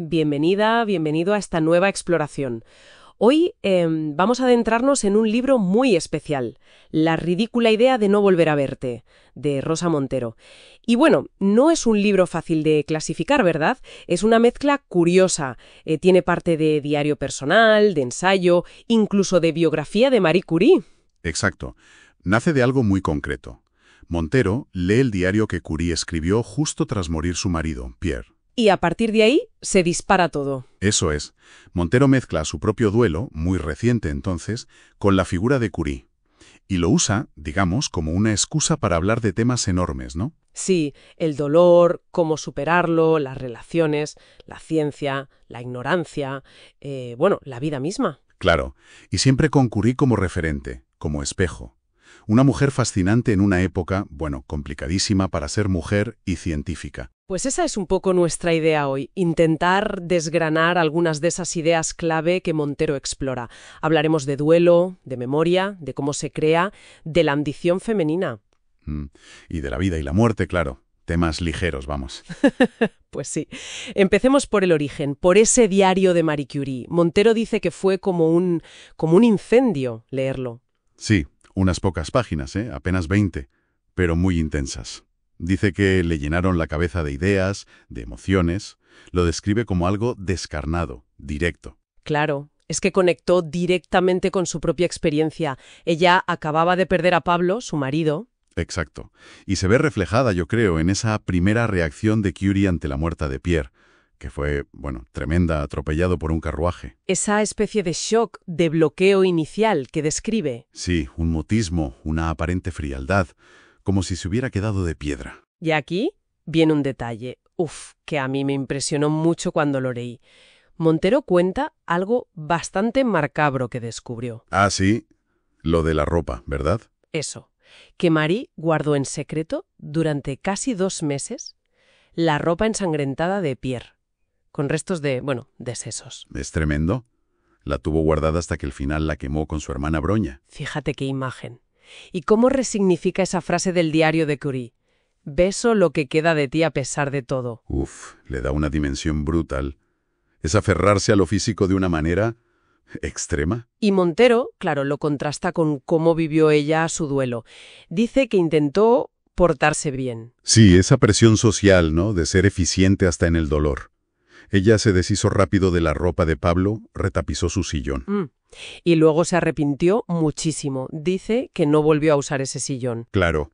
Bienvenida, bienvenido a esta nueva exploración. Hoy vamos a adentrarnos en un libro muy especial, La ridícula idea de no volver a verte, de Rosa Montero. Y bueno, no es un libro fácil de clasificar, ¿verdad? Es una mezcla curiosa. Tiene parte de diario personal, de ensayo, incluso de biografía de Marie Curie. Exacto. Nace de algo muy concreto. Montero lee el diario que Curie escribió justo tras morir su marido, Pierre. Y a partir de ahí se dispara todo. Eso es. Montero mezcla su propio duelo, muy reciente entonces, con la figura de Curie. Y lo usa, digamos, como una excusa para hablar de temas enormes, ¿no? Sí, el dolor, cómo superarlo, las relaciones, la ciencia, la ignorancia, la vida misma. Claro. Y siempre con Curie como referente, como espejo. Una mujer fascinante en una época, complicadísima para ser mujer y científica. Pues esa es un poco nuestra idea hoy, intentar desgranar algunas de esas ideas clave que Montero explora. Hablaremos de duelo, de memoria, de cómo se crea, de la ambición femenina. Y de la vida y la muerte, claro. Temas ligeros, vamos. Pues sí. Empecemos por el origen, por ese diario de Marie Curie. Montero dice que fue como un incendio leerlo. Sí, unas pocas páginas, apenas 20, pero muy intensas. Dice que le llenaron la cabeza de ideas, de emociones. Lo describe como algo descarnado, directo. Claro, es que conectó directamente con su propia experiencia. Ella acababa de perder a Pablo, su marido. Exacto. Y se ve reflejada, yo creo, en esa primera reacción de Curie ante la muerte de Pierre, que fue, tremenda, atropellado por un carruaje. Esa especie de shock, de bloqueo inicial que describe. Sí, un mutismo, una aparente frialdad, como si se hubiera quedado de piedra. Y aquí viene un detalle, que a mí me impresionó mucho cuando lo leí. Montero cuenta algo bastante macabro que descubrió. Ah, sí, lo de la ropa, ¿verdad? Eso, que Marie guardó en secreto durante casi 2 meses la ropa ensangrentada de Pierre, con restos de sesos. Es tremendo. La tuvo guardada hasta que al final la quemó con su hermana Broña. Fíjate qué imagen. ¿Y cómo resignifica esa frase del diario de Curie? Beso lo que queda de ti a pesar de todo. Le da una dimensión brutal. Es aferrarse a lo físico de una manera extrema. Y Montero, claro, lo contrasta con cómo vivió ella su duelo. Dice que intentó portarse bien. Sí, esa presión social, ¿no?, de ser eficiente hasta en el dolor. Ella se deshizo rápido de la ropa de Pablo, retapizó su sillón. Y luego se arrepintió muchísimo. Dice que no volvió a usar ese sillón. Claro.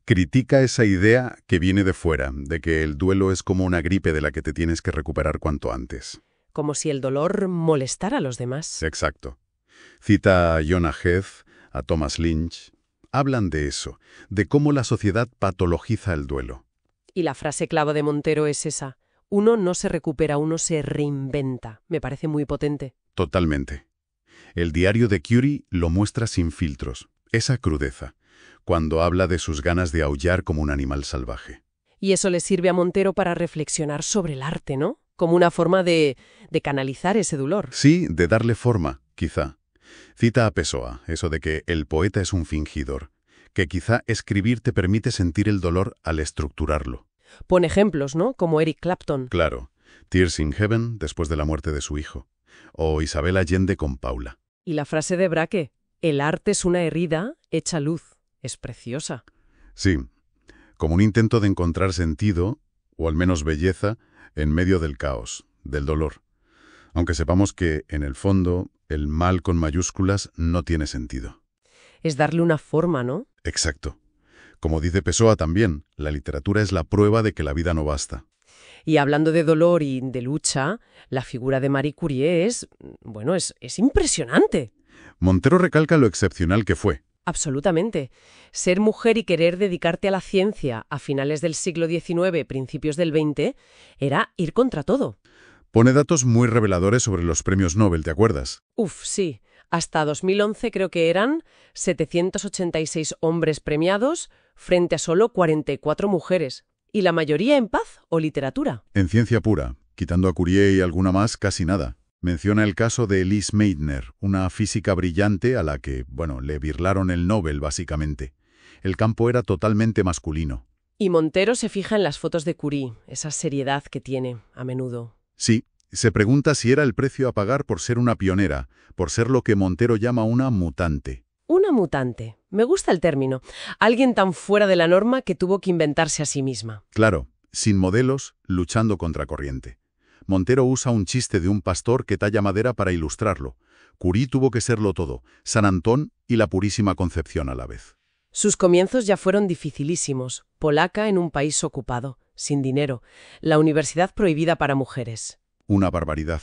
Critica esa idea que viene de fuera, de que el duelo es como una gripe de la que te tienes que recuperar cuanto antes. Como si el dolor molestara a los demás. Exacto. Cita a Jonah Heath, a Thomas Lynch. Hablan de eso, de cómo la sociedad patologiza el duelo. Y la frase clave de Montero es esa. Uno no se recupera, uno se reinventa. Me parece muy potente. Totalmente. El diario de Curie lo muestra sin filtros, esa crudeza, cuando habla de sus ganas de aullar como un animal salvaje. Y eso le sirve a Montero para reflexionar sobre el arte, ¿no? Como una forma de canalizar ese dolor. Sí, de darle forma, quizá. Cita a Pessoa, eso de que el poeta es un fingidor, que quizá escribir te permite sentir el dolor al estructurarlo. Pone ejemplos, ¿no? Como Eric Clapton. Claro, Tears in Heaven después de la muerte de su hijo, o Isabel Allende con Paula. Y la frase de Braque, el arte es una herida hecha luz. Es preciosa. Sí, como un intento de encontrar sentido, o al menos belleza, en medio del caos, del dolor. Aunque sepamos que, en el fondo, el mal con mayúsculas no tiene sentido. Es darle una forma, ¿no? Exacto. Como dice Pessoa también, la literatura es la prueba de que la vida no basta. Y hablando de dolor y de lucha, la figura de Marie Curie es impresionante. Montero recalca lo excepcional que fue. Absolutamente. Ser mujer y querer dedicarte a la ciencia a finales del siglo XIX, principios del XX, era ir contra todo. Pone datos muy reveladores sobre los premios Nobel, ¿te acuerdas? Sí. Hasta 2011 creo que eran 786 hombres premiados frente a solo 44 mujeres. Y la mayoría en paz o literatura. En ciencia pura, quitando a Curie y alguna más, casi nada. Menciona el caso de Elise Meitner, una física brillante a la que, le birlaron el Nobel, básicamente. El campo era totalmente masculino. Y Montero se fija en las fotos de Curie, esa seriedad que tiene, a menudo. Sí, Se pregunta si era el precio a pagar por ser una pionera, por ser lo que Montero llama una mutante. Una mutante. Me gusta el término. Alguien tan fuera de la norma que tuvo que inventarse a sí misma. Claro, sin modelos, luchando contra corriente. Montero usa un chiste de un pastor que talla madera para ilustrarlo. Curie tuvo que serlo todo, San Antón y la Purísima Concepción a la vez. Sus comienzos ya fueron dificilísimos. Polaca en un país ocupado, sin dinero, la universidad prohibida para mujeres. Una barbaridad.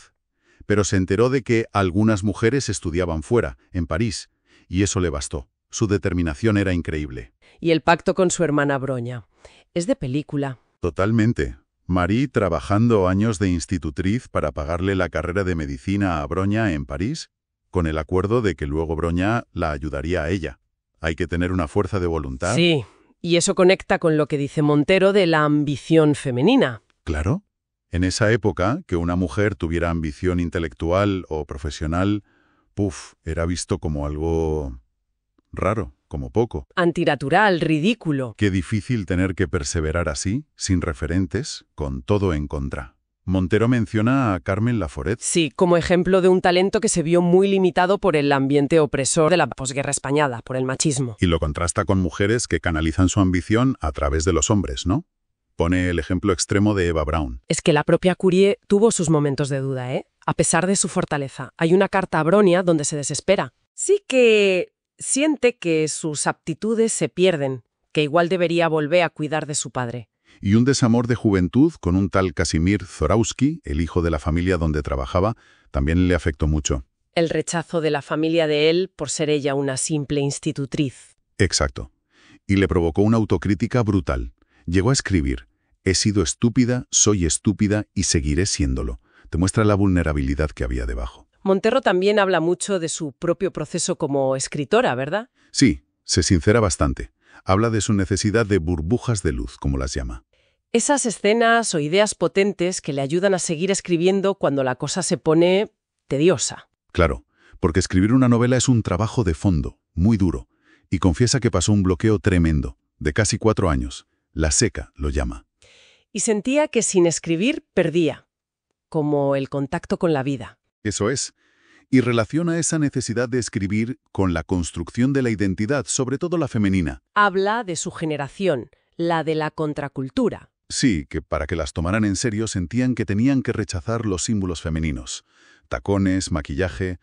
Pero se enteró de que algunas mujeres estudiaban fuera, en París, y eso le bastó. Su determinación era increíble. Y el pacto con su hermana Broña. Es de película. Totalmente. Marie trabajando años de institutriz para pagarle la carrera de medicina a Broña en París, con el acuerdo de que luego Broña la ayudaría a ella. Hay que tener una fuerza de voluntad. Sí, y eso conecta con lo que dice Montero de la ambición femenina. Claro. En esa época, que una mujer tuviera ambición intelectual o profesional, era visto como algo raro, como poco. Antinatural, ridículo. Qué difícil tener que perseverar así, sin referentes, con todo en contra. Montero menciona a Carmen Laforet. Sí, como ejemplo de un talento que se vio muy limitado por el ambiente opresor de la posguerra española, por el machismo. Y lo contrasta con mujeres que canalizan su ambición a través de los hombres, ¿no? Pone el ejemplo extremo de Eva Braun. Es que la propia Curie tuvo sus momentos de duda, ¿eh? A pesar de su fortaleza. Hay una carta a Bronia donde se desespera. Sí que siente que sus aptitudes se pierden, que igual debería volver a cuidar de su padre. Y un desamor de juventud con un tal Casimir Zorowski, el hijo de la familia donde trabajaba, también le afectó mucho. El rechazo de la familia de él por ser ella una simple institutriz. Exacto. Y le provocó una autocrítica brutal. Llegó a escribir: «He sido estúpida, soy estúpida y seguiré siéndolo». Te muestra la vulnerabilidad que había debajo. Montero también habla mucho de su propio proceso como escritora, ¿verdad? Sí, se sincera bastante. Habla de su necesidad de burbujas de luz, como las llama. Esas escenas o ideas potentes que le ayudan a seguir escribiendo cuando la cosa se pone tediosa. Claro, porque escribir una novela es un trabajo de fondo, muy duro, y confiesa que pasó un bloqueo tremendo, de casi 4 años. La seca lo llama. Y sentía que sin escribir perdía, como el contacto con la vida. Eso es. Y relaciona esa necesidad de escribir con la construcción de la identidad, sobre todo la femenina. Habla de su generación, la de la contracultura. Sí, que para que las tomaran en serio sentían que tenían que rechazar los símbolos femeninos, tacones, maquillaje,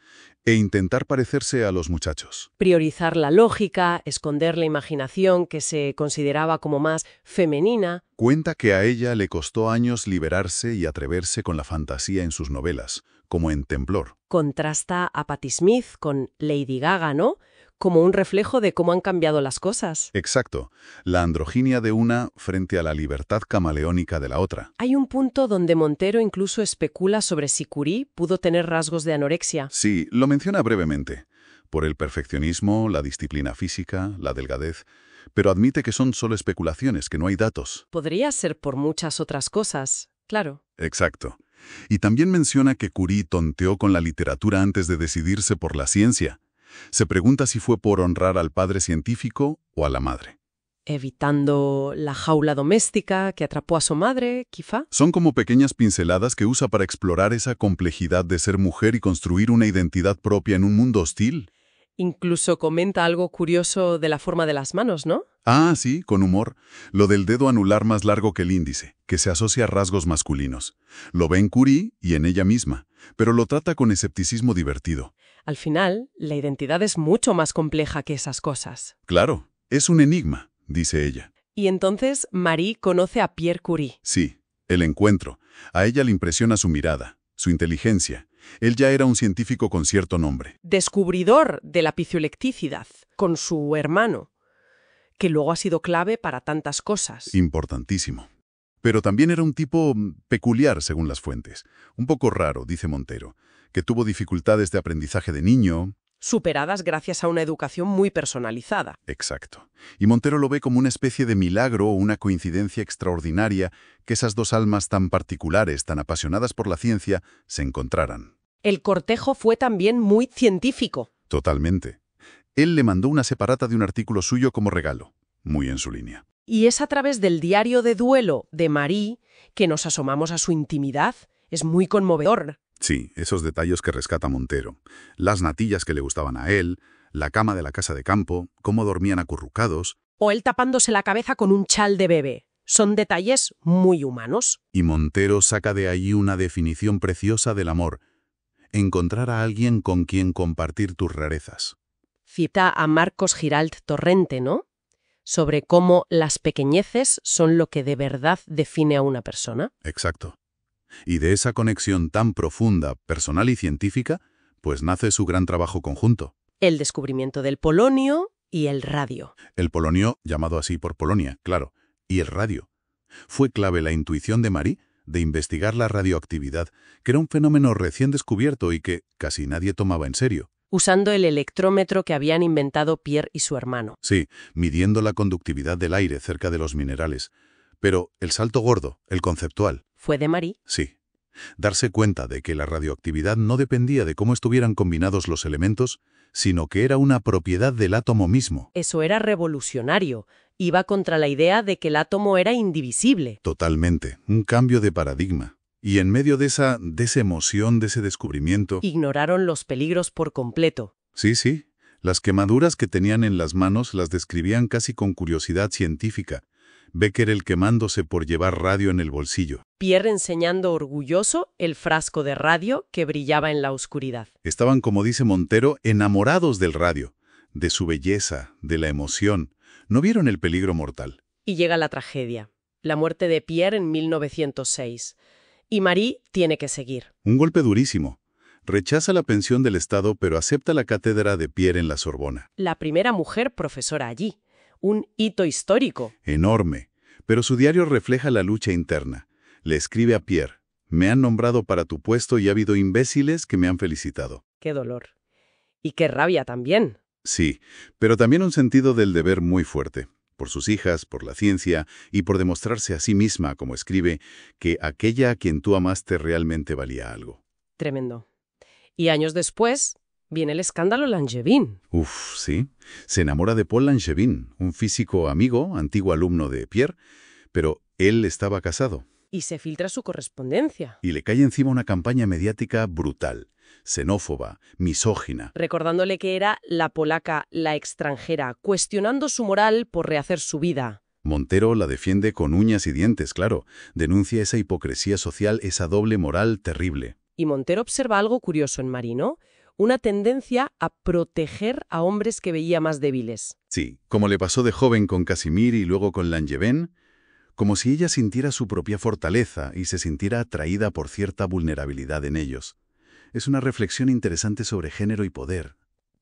e intentar parecerse a los muchachos. Priorizar la lógica, esconder la imaginación que se consideraba como más femenina. Cuenta que a ella le costó años liberarse y atreverse con la fantasía en sus novelas, como en Temblor. Contrasta a Patti Smith con Lady Gaga, ¿no? Como un reflejo de cómo han cambiado las cosas. Exacto, la androginia de una frente a la libertad camaleónica de la otra. Hay un punto donde Montero incluso especula sobre si Curie pudo tener rasgos de anorexia. Sí, lo menciona brevemente, por el perfeccionismo, la disciplina física, la delgadez, pero admite que son solo especulaciones, que no hay datos. Podría ser por muchas otras cosas, claro. Exacto. Y también menciona que Curie tonteó con la literatura antes de decidirse por la ciencia. Se pregunta si fue por honrar al padre científico o a la madre. Evitando la jaula doméstica que atrapó a su madre, quizá. Son como pequeñas pinceladas que usa para explorar esa complejidad de ser mujer y construir una identidad propia en un mundo hostil. Incluso comenta algo curioso de la forma de las manos, ¿no? Ah, sí, con humor. Lo del dedo anular más largo que el índice, que se asocia a rasgos masculinos. Lo ve en Curie y en ella misma, pero lo trata con escepticismo divertido. Al final, la identidad es mucho más compleja que esas cosas. Claro, es un enigma, dice ella. Y entonces Marie conoce a Pierre Curie. Sí, el encuentro. A ella le impresiona su mirada, su inteligencia. Él ya era un científico con cierto nombre. Descubridor de la piezoelectricidad, con su hermano, que luego ha sido clave para tantas cosas. Importantísimo. Pero también era un tipo peculiar según las fuentes. Un poco raro, dice Montero, que tuvo dificultades de aprendizaje de niño. Superadas gracias a una educación muy personalizada. Exacto. Y Montero lo ve como una especie de milagro o una coincidencia extraordinaria que esas dos almas tan particulares, tan apasionadas por la ciencia, se encontraran. El cortejo fue también muy científico. Totalmente. Él le mandó una separata de un artículo suyo como regalo, muy en su línea. Y es a través del diario de duelo de Marie que nos asomamos a su intimidad, Es muy conmovedor. Sí, esos detalles que rescata Montero. Las natillas que le gustaban a él, la cama de la casa de campo, cómo dormían acurrucados. O él tapándose la cabeza con un chal de bebé. Son detalles muy humanos. Y Montero saca de ahí una definición preciosa del amor. Encontrar a alguien con quien compartir tus rarezas. Cita a Marcos Giralt Torrente, ¿no? Sobre cómo las pequeñeces son lo que de verdad define a una persona. Exacto. Y de esa conexión tan profunda, personal y científica, pues nace su gran trabajo conjunto. El descubrimiento del polonio y el radio. El polonio, llamado así por Polonia, claro, y el radio. Fue clave la intuición de Marie de investigar la radioactividad, que era un fenómeno recién descubierto y que casi nadie tomaba en serio. Usando el electrómetro que habían inventado Pierre y su hermano. Sí, midiendo la conductividad del aire cerca de los minerales. Pero el salto gordo, el conceptual. ¿Fue de Marie? Sí. Darse cuenta de que la radioactividad no dependía de cómo estuvieran combinados los elementos, sino que era una propiedad del átomo mismo. Eso era revolucionario. Iba contra la idea de que el átomo era indivisible. Totalmente. Un cambio de paradigma. Y en medio de esa emoción, de ese descubrimiento... Ignoraron los peligros por completo. Sí. Las quemaduras que tenían en las manos las describían casi con curiosidad científica. Becker quemándose por llevar radio en el bolsillo. Pierre enseñando orgulloso el frasco de radio que brillaba en la oscuridad. Estaban, como dice Montero, enamorados del radio, de su belleza, de la emoción. No vieron el peligro mortal. Y llega la tragedia. La muerte de Pierre en 1906. Y Marie tiene que seguir. Un golpe durísimo. Rechaza la pensión del Estado, pero acepta la cátedra de Pierre en la Sorbona. La primera mujer profesora allí. Un hito histórico. Enorme. Pero su diario refleja la lucha interna. Le escribe a Pierre: me han nombrado para tu puesto y ha habido imbéciles que me han felicitado. Qué dolor. Y qué rabia también. Sí, pero también un sentido del deber muy fuerte. Por sus hijas, por la ciencia y por demostrarse a sí misma, como escribe, que aquella a quien tú amaste realmente valía algo. Tremendo. Y años después viene el escándalo Langevin. Uf, sí. Se enamora de Paul Langevin, un físico amigo, antiguo alumno de Pierre, pero él estaba casado. Y se filtra su correspondencia. Y le cae encima una campaña mediática brutal, xenófoba, misógina. Recordándole que era la polaca, la extranjera, cuestionando su moral por rehacer su vida. Montero la defiende con uñas y dientes, claro. Denuncia esa hipocresía social, esa doble moral terrible. Y Montero observa algo curioso en Marie, ¿no? Una tendencia a proteger a hombres que veía más débiles. Sí, como le pasó de joven con Casimir y luego con Langevin, como si ella sintiera su propia fortaleza y se sintiera atraída por cierta vulnerabilidad en ellos. Es una reflexión interesante sobre género y poder.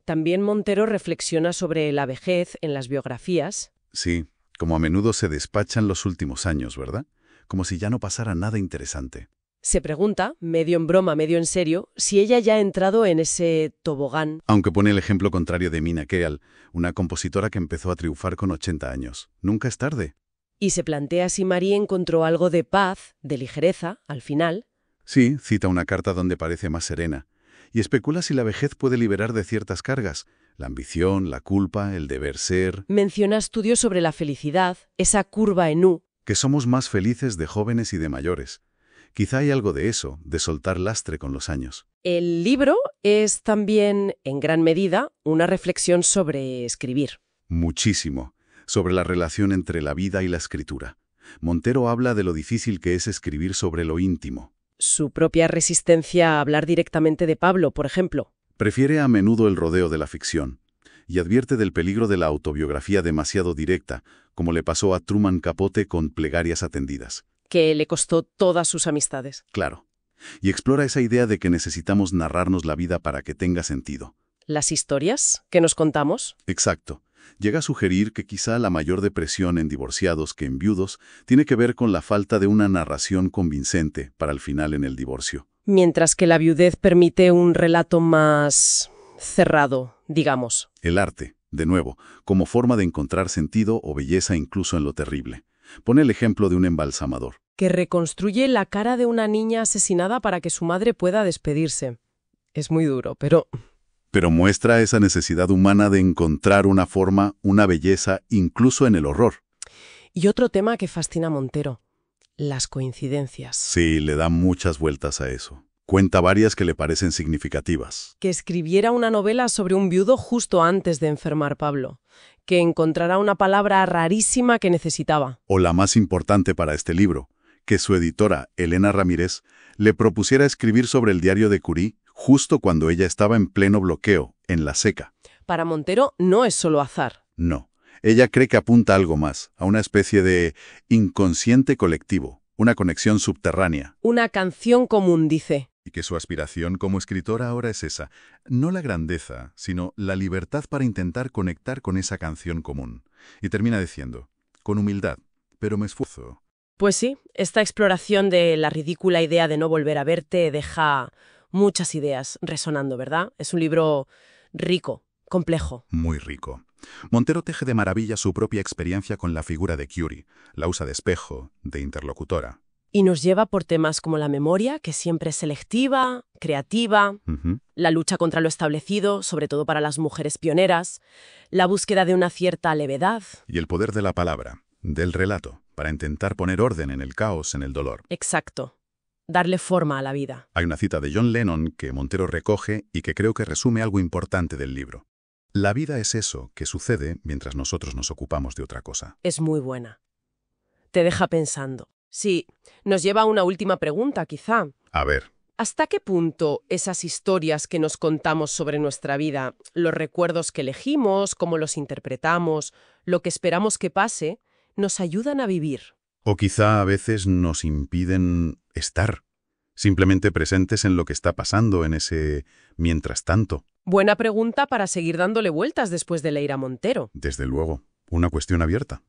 También Montero reflexiona sobre la vejez en las biografías. Sí, como a menudo se despachan los últimos años, ¿verdad? Como si ya no pasara nada interesante. Se pregunta, medio en broma, medio en serio, si ella ya ha entrado en ese tobogán. Aunque pone el ejemplo contrario de Mina Keal, una compositora que empezó a triunfar con 80 años. Nunca es tarde. Y se plantea si Marie encontró algo de paz, de ligereza, al final. Sí, cita una carta donde parece más serena. Y especula si la vejez puede liberar de ciertas cargas. La ambición, la culpa, el deber ser. Menciona estudios sobre la felicidad, esa curva en U. Que somos más felices de jóvenes y de mayores. Quizá hay algo de eso, de soltar lastre con los años. El libro es también, en gran medida, una reflexión sobre escribir. Muchísimo. Sobre la relación entre la vida y la escritura. Montero habla de lo difícil que es escribir sobre lo íntimo. Su propia resistencia a hablar directamente de Pablo, por ejemplo. Prefiere a menudo el rodeo de la ficción. Y advierte del peligro de la autobiografía demasiado directa, como le pasó a Truman Capote con Plegarias atendidas. Que le costó todas sus amistades. Claro. Y explora esa idea de que necesitamos narrarnos la vida para que tenga sentido. ¿Las historias que nos contamos? Exacto. Llega a sugerir que quizá la mayor depresión en divorciados que en viudos tiene que ver con la falta de una narración convincente para el final en el divorcio. Mientras que la viudez permite un relato más cerrado, digamos. El arte, de nuevo, como forma de encontrar sentido o belleza incluso en lo terrible. Pone el ejemplo de un embalsamador. Que reconstruye la cara de una niña asesinada para que su madre pueda despedirse. Es muy duro, pero muestra esa necesidad humana de encontrar una forma, una belleza, incluso en el horror. Y otro tema que fascina a Montero, Las coincidencias. Sí, le da muchas vueltas a eso. Cuenta varias que le parecen significativas. Que escribiera una novela sobre un viudo justo antes de enfermar Pablo. Que encontrara una palabra rarísima que necesitaba. O la más importante para este libro, que su editora, Elena Ramírez, le propusiera escribir sobre el diario de Curie justo cuando ella estaba en pleno bloqueo, en la seca. Para Montero no es solo azar. No. Ella cree que apunta a algo más, a una especie de inconsciente colectivo, una conexión subterránea. Una canción común, dice. Y que su aspiración como escritora ahora es esa, no la grandeza, sino la libertad para intentar conectar con esa canción común. Y termina diciendo, con humildad, pero me esfuerzo. Pues sí, esta exploración de la ridícula idea de no volver a verte deja muchas ideas resonando, ¿verdad? Es un libro rico, complejo. Muy rico. Montero teje de maravilla su propia experiencia con la figura de Curie, la usa de espejo, de interlocutora. Y nos lleva por temas como la memoria, que siempre es selectiva, creativa, la lucha contra lo establecido, sobre todo para las mujeres pioneras, la búsqueda de una cierta levedad. Y el poder de la palabra, del relato, para intentar poner orden en el caos, en el dolor. Exacto. Darle forma a la vida. Hay una cita de John Lennon que Montero recoge y que creo que resume algo importante del libro. La vida es eso que sucede mientras nosotros nos ocupamos de otra cosa. Es muy buena. Te deja pensando. Sí, nos lleva a una última pregunta, quizá. A ver. ¿Hasta qué punto esas historias que nos contamos sobre nuestra vida, los recuerdos que elegimos, cómo los interpretamos, lo que esperamos que pase, nos ayudan a vivir? O quizá a veces nos impiden estar, simplemente presentes en lo que está pasando en ese mientras tanto. Buena pregunta para seguir dándole vueltas después de leer a Montero. Desde luego, una cuestión abierta.